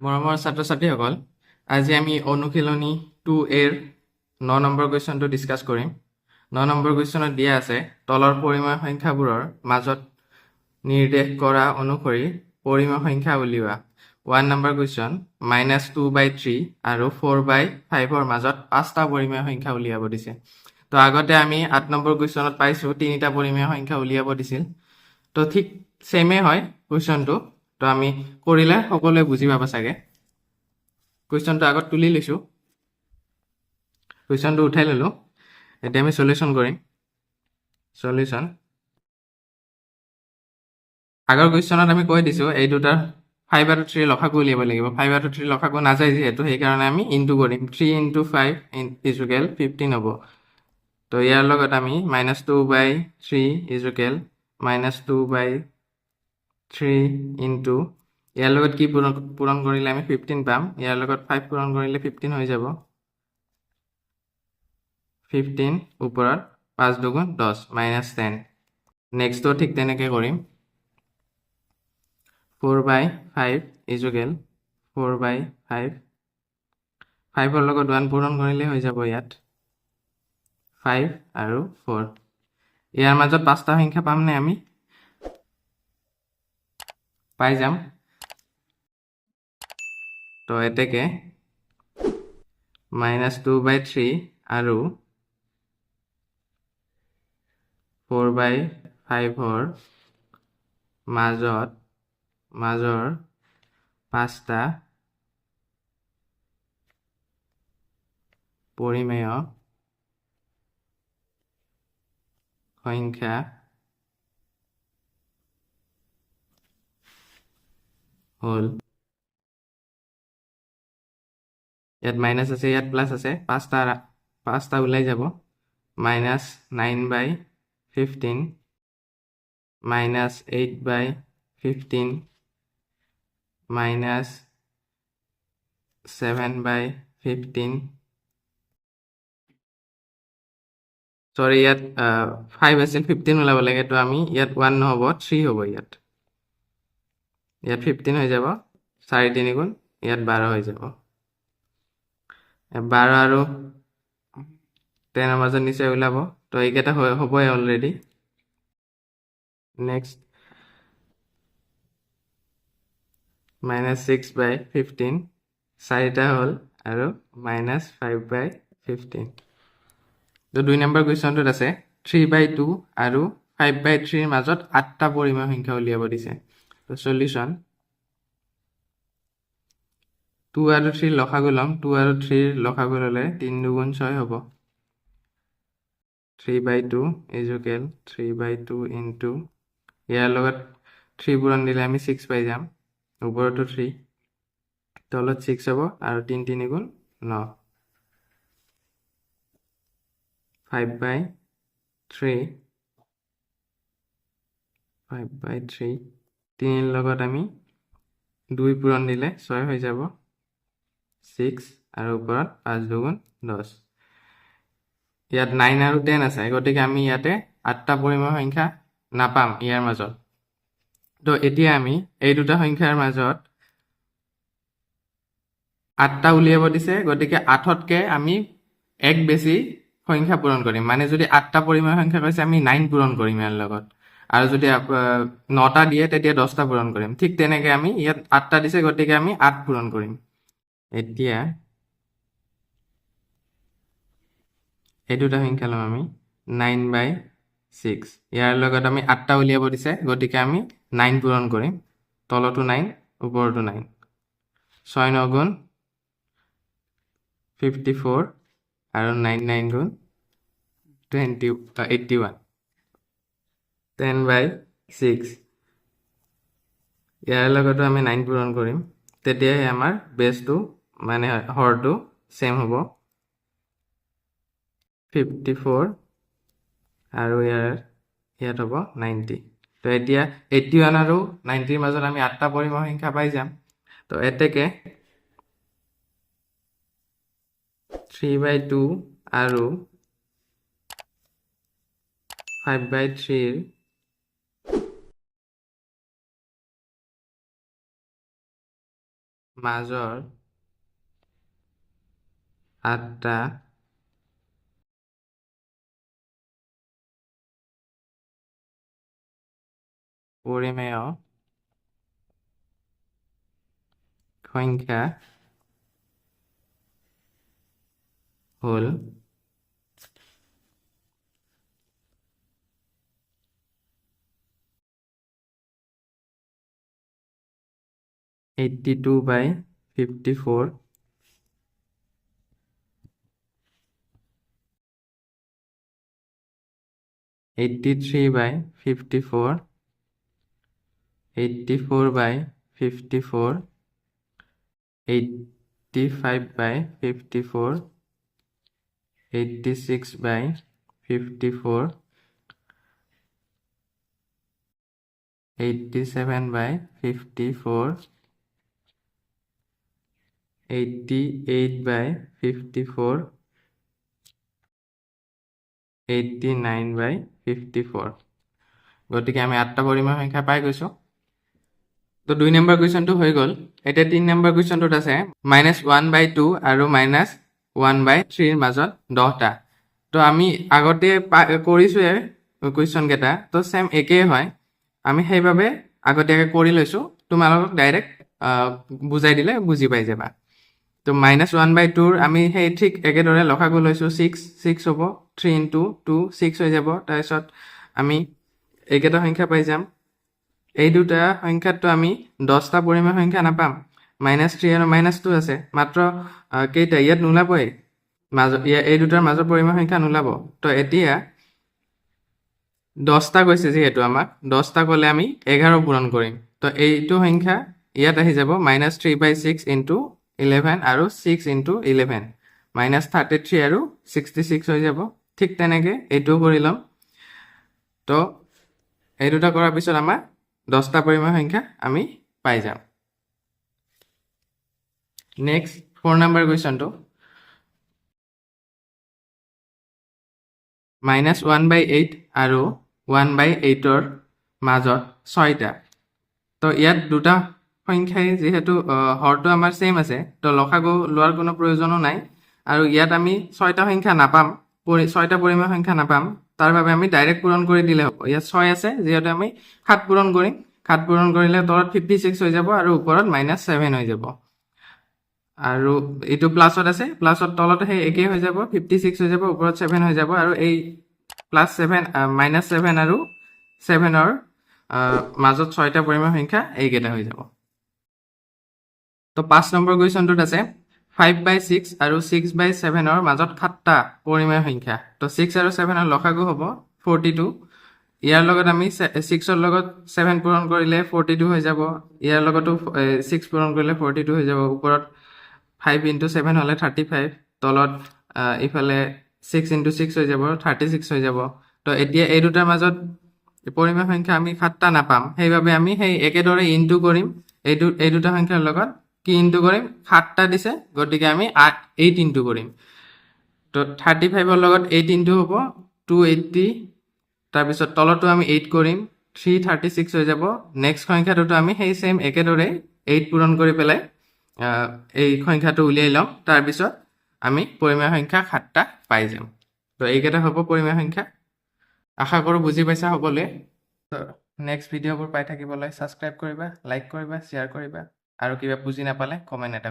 মৰমৰ ছাত্ৰ ছাত্ৰীসকল, আজি আমি অনুশীলনী 2A ৰ 9 নম্বৰ কুৱেশ্যনটো ডিছকাছ কৰিম। 9 নম্বৰ কুৱেশ্যনত দিয়া আছে তলৰ পৰিমেয় সংখ্যাবোৰৰ মাজত নিৰ্দেশ কৰা অনুসৰি পৰিমেয় সংখ্যা উলিওৱা। 1 নম্বৰ কুৱেশ্যন -2/3 আৰু 4/5 ৰ মাজত 5টা পৰিমেয় সংখ্যা উলিয়াব দিছে। তো আগতে আমি 8 নম্বৰ কুৱেশ্যনত পাইছোঁ 3টা পৰিমেয় সংখ্যা উলিয়াব দিছিল। তো ঠিক সেমে হয় কুৱেশ্যনটো। তো আমি কৰিলে সকলোৱে বুজি পাব চাগে। কুৱেশ্যনটো আগত তুলি লৈছোঁ, কুৱেশ্যনটো উঠাই ল'লোঁ। এতিয়া আমি সলিউশ্যন কৰিম। সলিউশ্যন, আগৰ কুৱেশ্যনত আমি কৈ দিছোঁ এই দুটাৰ 5 আৰু 3 লসাগু উলিয়াব লাগিব। 5 আৰু 3 লসাগু নাযায় যিহেতু, সেইকাৰণে আমি ইনটু কৰিম। 3 × 5 = 15 হ'ব। তো ইয়াৰ লগত আমি -2/3 = -2/3 ইনটু ইয়াৰ লগত কি পূৰণ কৰিলে আমি 15 পাম। ইয়াৰ লগত 5 পূৰণ কৰিলে 15 হৈ যাব। 15 ওপৰত 5 × 2 = 10 -10। নেক্সটটো ঠিক তেনেকৈ কৰিম। 4/5 = 4/5। 5ৰ লগত 1 পূৰণ কৰিলে হৈ যাব ইয়াত 5 আৰু 4। ইয়াৰ মাজত 5টা সংখ্যা পামনে আমি? পাই যাম। তো এতেকে -2/3 আৰু 4/5 মাজৰ 5টা পৰিমেয় সংখ্যা হ'ল, ইয়াত মাইনাছ আছে, ইয়াত প্লাছ আছে, 5টা ওলাই যাব। -9/15 -8/15 -7/15। সৰি, ইয়াত 5 আছিল, 15 ওলাব লাগে। তো আমি ইয়াত 1 নহ'ব, 3 হ'ব। ইয়াত 15 হৈ যাব। 4 × 3 = ইয়াত 12 হৈ যাব। 12 আৰু 10ৰ মাজত নিশ্চয় ওলাব। তো এইকেইটা হ'বই অলৰেডি। নেক্সট -6/15 4টা হ'ল আৰু -5/15। তো 2 নম্বৰ কুৱেশ্যনটোত আছে 3/2 আৰু 5/3 ৰ মাজত 8টা পৰিমেয় সংখ্যা উলিয়াব দিছে। তো সলিউশ্যন, 2 আৰু 3 লসাগু ল'ম। 2 আৰু 3 লসাগু ল'লে 3 × 2 = 6 হ'ব। 3/2 = 3/2 ইনটু ইয়াৰ লগত 3 পূৰণ দিলে আমি 6 পাই যাম। ওপৰতো 3, তলত 6 হ'ব আৰু 3 × 3 = 9। 5/3 3ৰ লগত আমি 2 পূৰণ দিলে 6 হৈ যাব। 6 আৰু ওপৰত 5 × 2 = 10। ইয়াত 9 আৰু 10 আছে, গতিকে আমি ইয়াতে 8টা পৰিমেয় সংখ্যা নাপাম ইয়াৰ মাজত। তো এতিয়া আমি এই দুটা সংখ্যাৰ মাজত 8টা উলিয়াব দিছে, গতিকে 8তকৈ আমি 1 বেছি সংখ্যা পূৰণ কৰিম। মানে যদি 8টা পৰিমেয় সংখ্যা কৈছে, আমি 9 পূৰণ কৰিম ইয়াৰ লগত। আৰু যদি 9টা দিয়ে তেতিয়া 10টা পূৰণ কৰিম। ঠিক তেনেকৈ আমি ইয়াত 8টা দিছে, গতিকে আমি 8 পূৰণ কৰিম। এতিয়া এই দুটা সংখ্যা ল'ম আমি 9/6। ইয়াৰ লগত আমি 8টা উলিয়াব দিছে, গতিকে আমি 9 পূৰণ কৰিম। তলতো 9, ওপৰতো 9। 6 × 9 = 54 আৰু 9 × 9 = 81। 10/6 ইয়াৰ লগতো আমি 9 পূৰণ কৰিম, তেতিয়াহে আমাৰ বেছটো মানে হৰটো ছেম হ'ব। 54 আৰু ইয়াত হ'ব 90। তো এতিয়া 81 আৰু 90ৰ মাজত আমি 8টা পৰিমেয় সংখ্যা পাই যাম। তো এতেকে 3/2 আৰু 5/3 ৰ মাজৰ 8টা পৰিমেয় সংখ্যা হ'ল 82/54, 83/54, 84/54, 85/54, 86/54, 87/54, 88/54, 89/54. গতিকে আমি 8টা পৰিমেয় সংখ্যা পাই গৈছো। তো 2 নম্বৰ কুৱেশ্যনটো হৈ গ'ল। এতিয়া 3 নম্বৰ কুৱেশ্যনটোত আছে -1/2 আৰু -1/3 মাজত 10টা। তো আমি আগতে কৰিছোৱে কুৱেশ্যন কেইটা, তো সেম একেই হয়। আমি সেইভাবে আগতীয়াকৈ কৰি লৈছো, তোমালোকক ডাইৰেক্ট বুজাই দিলে বুজি পাই যাবা। তো -1/2 আমি সেই ঠিক একেদৰে লসাগু লৈছো 6 হ'ব, 3 × 2 6 হৈ যাব। তাৰপিছত আমি এইকেইটা সংখ্যা পাই যাম। এই দুটা সংখ্যাতটো আমি 10টা পৰিমেয় সংখ্যা নাপাম। -3 আৰু -2 আছে, মাত্ৰ কেইটা ইয়াত নোলাবই, এই দুটাৰ মাজৰ পৰিমেয় সংখ্যা নোলাব। তো এতিয়া 10টা কৈছে যিহেতু আমাক, 10টা ক'লে আমি 11 পূৰণ কৰিম। তো এইটো সংখ্যা ইয়াত আহি যাব -3/6 × 11 আৰু 6 × 11, -33 আৰু 66 হৈ যাব। ঠিক তেনেকৈ এইটোও কৰি ল'ম। তো এই দুটা কৰাৰ পিছত আমাৰ 10টা পৰিমেয় সংখ্যা আমি পাই যাম। নেক্সট 4 নম্বৰ কুৱেশ্যনটো -1/8 আৰু 1/8ৰ মাজত 6টা। তো ইয়াত দুটা সংখ্যাই যিহেতু হৰটো আমাৰ সেম আছে, তো লসাগু লোৱাৰ কোনো প্ৰয়োজনো নাই। আৰু ইয়াত আমি 6টা সংখ্যা নাপাম, 6টা পৰিমেয় সংখ্যা নাপাম, তাৰ বাবে আমি ডাইৰেক্ট পূৰণ কৰি দিলে হ'ব। ইয়াত 6 আছে যিহেতু আমি 7 পূৰণ কৰিম। 7 পূৰণ কৰিলে তলত 56 হৈ যাব আৰু ওপৰত -7 হৈ যাব। আৰু এইটো প্লাছত আছে, প্লাছত তলত সেই একেই হৈ যাব, 56 হৈ যাব, ওপৰত 7 হৈ যাব। আৰু এই +7 -7 আৰু 7ৰ মাজত 6টা পৰিমেয় সংখ্যা এইকেইটা হৈ যাব। তো 5 নম্বৰ কুৱেশ্যনটোত আছে 5/6 আৰু 6/7ৰ মাজত 7টা পৰিমেয় সংখ্যা। তো 6 আৰু 7ৰ লসাগু হ'ব 42। ইয়াৰ লগত আমি 6ৰ লগত 7 পূৰণ কৰিলে 42 হৈ যাব। ইয়াৰ লগতো 6 পূৰণ কৰিলে 42 হৈ যাব। ওপৰত 5 × 7 হ'লে 35, তলত ইফালে 6 × 6 হৈ যাব, 36 হৈ যাব। তো এতিয়া এই দুটাৰ মাজত পৰিমেয় সংখ্যা আমি 7টা নাপাম, সেইবাবে আমি সেই একেদৰে ইনটু কৰিম। এই দুটা সংখ্যাৰ লগত কি ইনটু কৰিম? 7টা দিছে, গতিকে আমি 8 ইনটু কৰিম। তো 35ৰ লগত 8 ইনটু হ'ব 280। তাৰপিছত তলতো আমি 8 কৰিম, 336 হৈ যাব। নেক্সট সংখ্যাটোতো আমি সেই সেম একেদৰে 8 পূৰণ কৰি পেলাই এই সংখ্যাটো উলিয়াই ল'ম। তাৰপিছত আমি পৰিমেয় সংখ্যা 7টা পাই যাম। তো এইকেইটা হ'ব পৰিমেয় সংখ্যা। আশা কৰোঁ বুজি পাইছা সকলোৱে। নেক্সট ভিডিঅ'বোৰ পাই থাকিবলৈ ছাবস্ক্ৰাইব কৰিবা, লাইক কৰিবা, শ্বেয়াৰ কৰিবা, আৰু কিবা বুজি নাপালে কমেণ্ট এটা